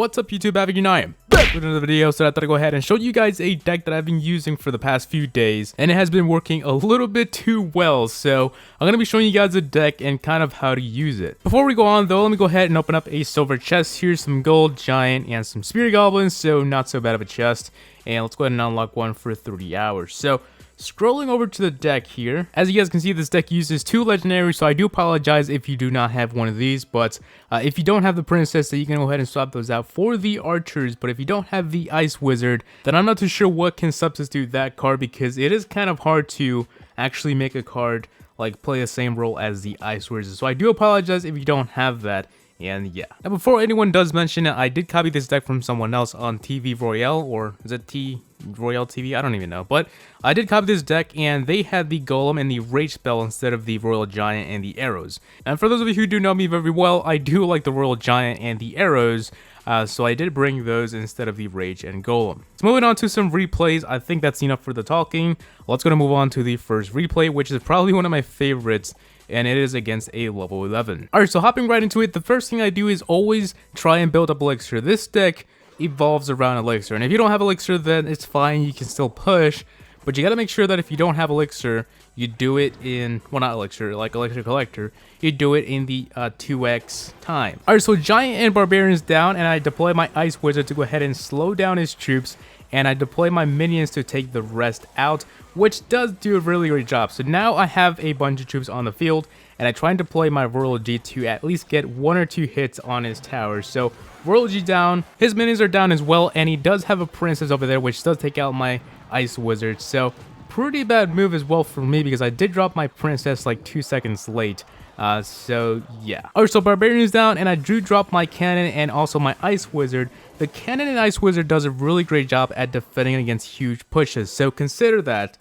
What's up YouTube, Avigan? I am back with another video, so I thought I'd go ahead and show you guys a deck that I've been using for the past few days, and it has been working a little bit too well, so I'm going to be showing you guys a deck and kind of how to use it. Before we go on though, let me go ahead and open up a silver chest. Here's some gold, giant, and some spirit goblins, so not so bad of a chest, and let's go ahead and unlock one for 30 hours. So scrolling over to the deck here, as you guys can see, this deck uses 2 legendaries, so I do apologize if you do not have one of these, but if you don't have the princess, then you can go ahead and swap those out for the archers. But if you don't have the ice wizard, then I'm not too sure what can substitute that card, because it is kind of hard to actually make a card like play the same role as the ice wizard. So I do apologize if you don't have that. And yeah. Now before anyone does mention it, I did copy this deck from someone else on TV Royale, or is it Royale TV? I don't even know. But I did copy this deck, and they had the Golem and the Rage spell instead of the Royal Giant and the arrows. And for those of you who do know me very well, I do like the Royal Giant and the arrows, so I did bring those instead of the Rage and Golem. So moving on to some replays, I think that's enough for the talking. Let's go to move on to the first replay, which is probably one of my favorites, and it is against a level 11. Alright, so hopping right into it, the first thing I do is always try and build up Elixir. This deck evolves around Elixir, and if you don't have Elixir, then it's fine, you can still push, but you gotta make sure that if you don't have Elixir, you do it in, well, not Elixir, like Elixir Collector, you do it in the 2x time. Alright, so Giant and Barbarians down, and I deploy my Ice Wizard to go ahead and slow down his troops, and I deploy my minions to take the rest out, which does do a really great job. So now I have a bunch of troops on the field, and I try and deploy my Royal G to at least get 1 or 2 hits on his towers. So Royal G down, his minions are down as well, and he does have a princess over there, which does take out my Ice Wizard. So pretty bad move as well for me, because I did drop my princess like 2 seconds late. So yeah. Alright, so Barbarians down, and I do drop my cannon and also my Ice Wizard. The cannon and Ice Wizard does a really great job at defending against huge pushes, so consider that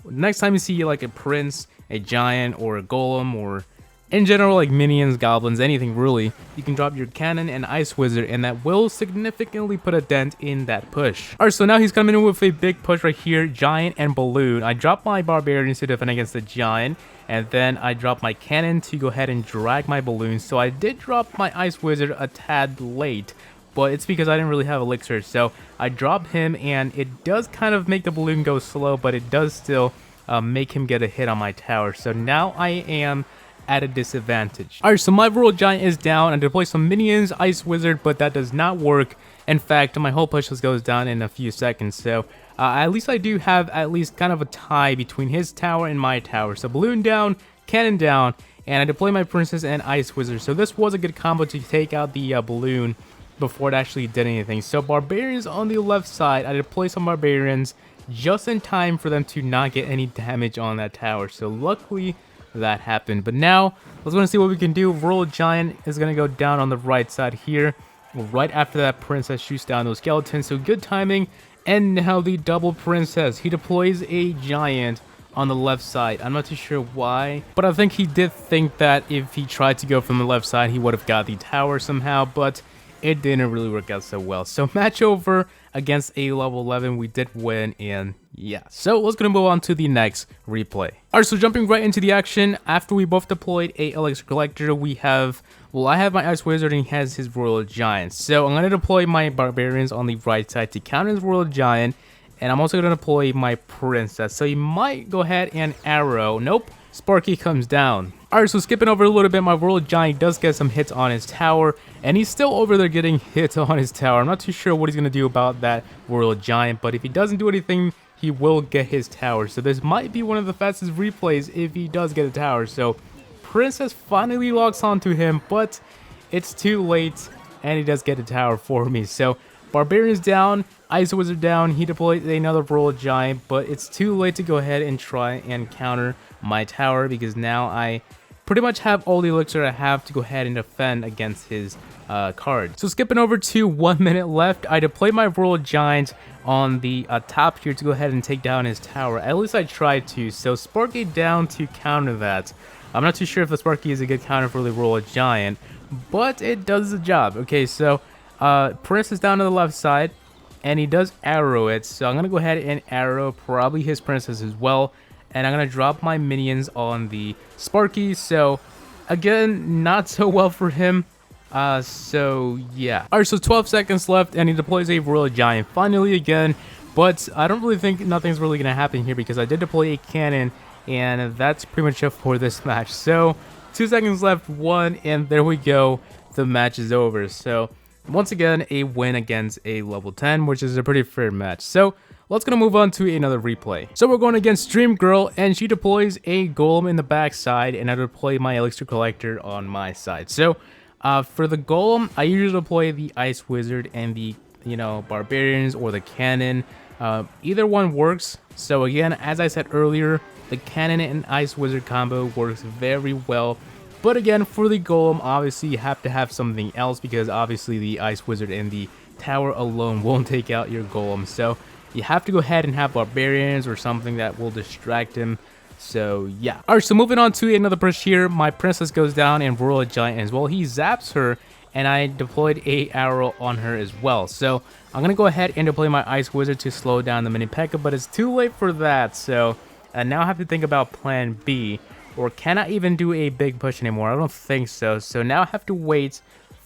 next time you see like a prince, a giant, or a golem, or in general like minions, goblins, anything really, you can drop your cannon and Ice Wizard, and that will significantly put a dent in that push. Alright, so now he's coming in with a big push right here, giant and balloon. I drop my barbarians to defend against the giant, and then I drop my cannon to go ahead and drag my balloons. So I did drop my Ice Wizard a tad late, but it's because I didn't really have Elixir. So I drop him, and it does kind of make the balloon go slow, but it does still make him get a hit on my tower. So now I am at a disadvantage. Alright, so my Royal Giant is down. I deploy some minions, Ice Wizard, but that does not work. In fact, my whole push just goes down in a few seconds. So at least I do have at least kind of a tie between his tower and my tower. So balloon down, cannon down, and I deploy my princess and Ice Wizard. So this was a good combo to take out the balloon before it actually did anything. So Barbarians on the left side, I deploy some Barbarians just in time for them to not get any damage on that tower. So luckily that happened. But now let's go and see what we can do. Royal Giant is going to go down on the right side here, right after that princess shoots down those skeletons. So good timing. And now the double princess, he deploys a giant on the left side. I'm not too sure why, but I think he did think that if he tried to go from the left side, he would have got the tower somehow, but it didn't really work out so well. So match over against a level 11, we did win, and yeah. So let's gonna move on to the next replay. Alright, so jumping right into the action, after we both deployed a Elixir Collector, we have, well, I have my Ice Wizard and he has his Royal Giant. So I'm gonna deploy my Barbarians on the right side to counter his Royal Giant, and I'm also gonna deploy my Princess. So he might go ahead and arrow. Nope, Sparky comes down. Alright, so skipping over a little bit, my Royal Giant does get some hits on his tower, and he's still over there getting hits on his tower. I'm not too sure what he's going to do about that Royal Giant, but if he doesn't do anything, he will get his tower. So this might be one of the fastest replays if he does get a tower. So Princess finally locks onto him, but it's too late, and he does get a tower for me. So Barbarians down, Ice Wizard down, he deploys another Royal Giant, but it's too late to go ahead and try and counter my tower, because now I pretty much have all the elixir I have to go ahead and defend against his card. So skipping over to 1 minute left, I deploy my Royal Giant on the top here to go ahead and take down his tower. At least I tried to. So Sparky down to counter that. I'm not too sure if the Sparky is a good counter for the Royal Giant, but it does the job. Okay, so Prince is down to the left side, and he does arrow it. So I'm gonna go ahead and arrow probably his princess as well, and I'm gonna drop my minions on the Sparky. So again, not so well for him. So yeah. Alright, so 12 seconds left, and he deploys a Royal Giant finally again. But I don't really think nothing's really gonna happen here because I did deploy a cannon, and that's pretty much it for this match. So 2 seconds left, 1, and there we go. The match is over. So once again, a win against a level 10, which is a pretty fair match. So let's gonna move on to another replay. So we're going against Dream Girl, and she deploys a Golem in the backside, and I deploy my Elixir Collector on my side. So for the Golem, I usually deploy the Ice Wizard and the, Barbarians or the Cannon. Either one works. So again, as I said earlier, the Cannon and Ice Wizard combo works very well. But again, for the Golem, obviously you have to have something else because obviously the Ice Wizard and the Tower alone won't take out your Golem. So you have to go ahead and have Barbarians or something that will distract him. So yeah. Alright, so moving on to another push here. My Princess goes down and Royal Giant as well. He zaps her, and I deployed a arrow on her as well. So I'm gonna go ahead and deploy my Ice Wizard to slow down the mini Pekka, but it's too late for that. So now I have to think about plan B. Or can I even do a big push anymore? I don't think so. So now I have to wait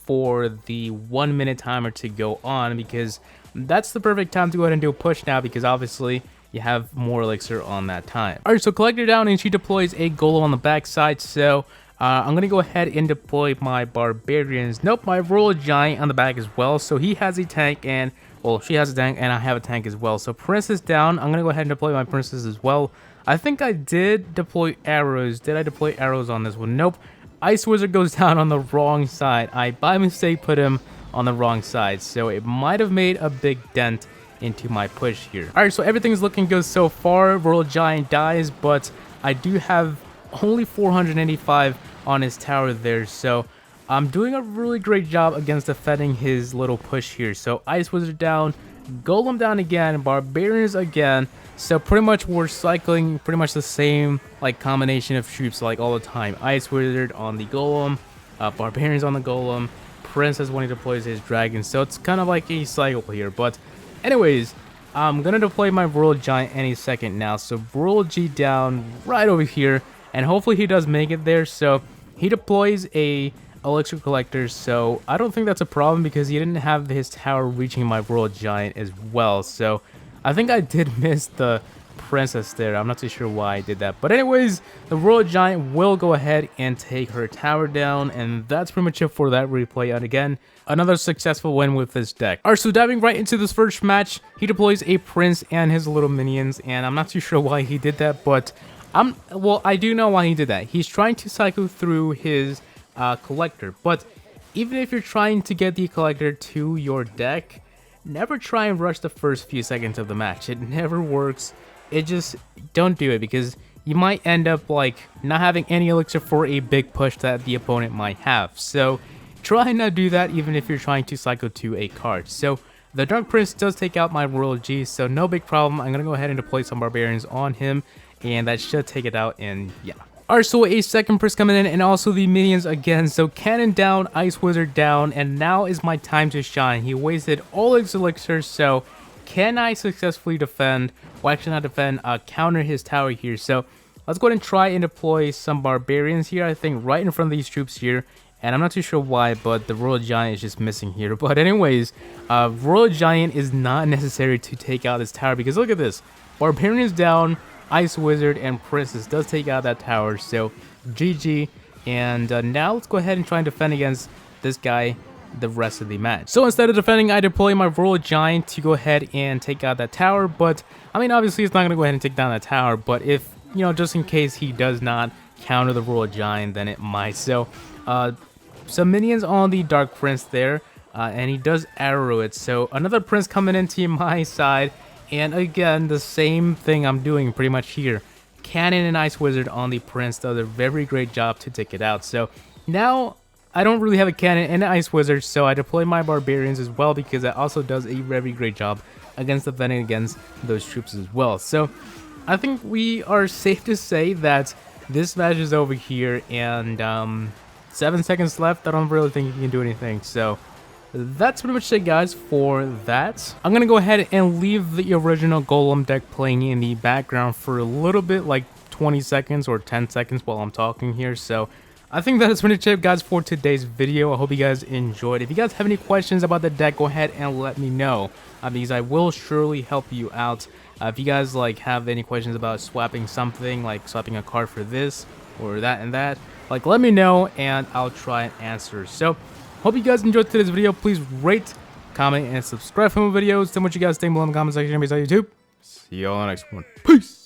for the 1 minute timer to go on, because that's the perfect time to go ahead and do a push now, because obviously you have more elixir on that time. Alright, so Collector down, and she deploys a Golem on the backside. So I'm gonna go ahead and deploy my Barbarians. Nope, my Royal Giant on the back as well. So he has a tank, and well, she has a tank, and I have a tank as well. So Princess down. I'm gonna go ahead and deploy my Princess as well. I think I did deploy arrows. Did I deploy arrows on this one? Nope. Ice Wizard goes down on the wrong side. I by mistake put him on the wrong side, so it might have made a big dent into my push here. Alright, so everything's looking good so far. Royal Giant dies, but I do have only 485 on his tower there, so I'm doing a really great job against defending his little push here. So Ice Wizard down, Golem down again, Barbarians again. So pretty much we're cycling pretty much the same combination of troops all the time. Ice Wizard on the Golem, Barbarians on the Golem, Princess when he deploys his dragon. So it's kind of like a cycle here. But anyways, I'm gonna deploy my Royal Giant any second now. So Royal G down right over here, and hopefully he does make it there. So he deploys a Elixir Collector, so I don't think that's a problem because he didn't have his tower reaching my Royal Giant as well. So I think I did miss the Princess there. I'm not too sure why I did that. But anyways, the Royal Giant will go ahead and take her tower down, and that's pretty much it for that replay. And again, another successful win with this deck. Alright, so diving right into this first match, he deploys a Prince and his little minions, and I'm not too sure why he did that, but I do know why he did that. He's trying to cycle through his Collector, but even if you're trying to get the Collector to your deck, never try and rush the first few seconds of the match. It never works. It just don't do it, because you might end up not having any elixir for a big push that the opponent might have. So try and not do that even if you're trying to cycle to a card. So the Dark Prince does take out my Royal G, so no big problem. I'm gonna go ahead and deploy some Barbarians on him, and that should take it out, and yeah. Alright, so a second Prince coming in, and also the minions again. So Cannon down, Ice Wizard down, and now is my time to shine. He wasted all his elixirs, so can I successfully defend, well actually not defend, counter his tower here? So let's go ahead and try and deploy some Barbarians here, I think right in front of these troops here. And I'm not too sure why, but the Royal Giant is just missing here. But anyways, Royal Giant is not necessary to take out this tower, because look at this. Barbarians down, Ice Wizard and Princess does take out that tower, so GG. And now let's go ahead and try and defend against this guy the rest of the match. So instead of defending, I deploy my Royal Giant to go ahead and take out that tower. But I mean, obviously it's not going to go ahead and take down that tower, but if, just in case he does not counter the Royal Giant, then it might. So some minions on the Dark Prince there, and he does arrow it. So another Prince coming into my side. And again, the same thing I'm doing pretty much here. Cannon and Ice Wizard on the Prince does a very great job to take it out. So now I don't really have a Cannon and an Ice Wizard, so I deploy my Barbarians as well, because that also does a very great job against defending against those troops as well. So I think we are safe to say that this match is over here, and 7 seconds left. I don't really think you can do anything. So that's pretty much it, guys, for that. I'm gonna go ahead and leave the original Golem deck playing in the background for a little bit, like 20 seconds or 10 seconds while I'm talking here. So I think that is pretty much it, guys, for today's video. I hope you guys enjoyed. If you guys have any questions about the deck, go ahead and let me know, because I will surely help you out. If you guys like have any questions about swapping something, like swapping a card for this or that and that, like let me know and I'll try and answer. So hope you guys enjoyed today's video. Please rate, comment, and subscribe for more videos. Tell me what you guys think below in the comment section. Peace out, YouTube. See you all on the next one. Peace.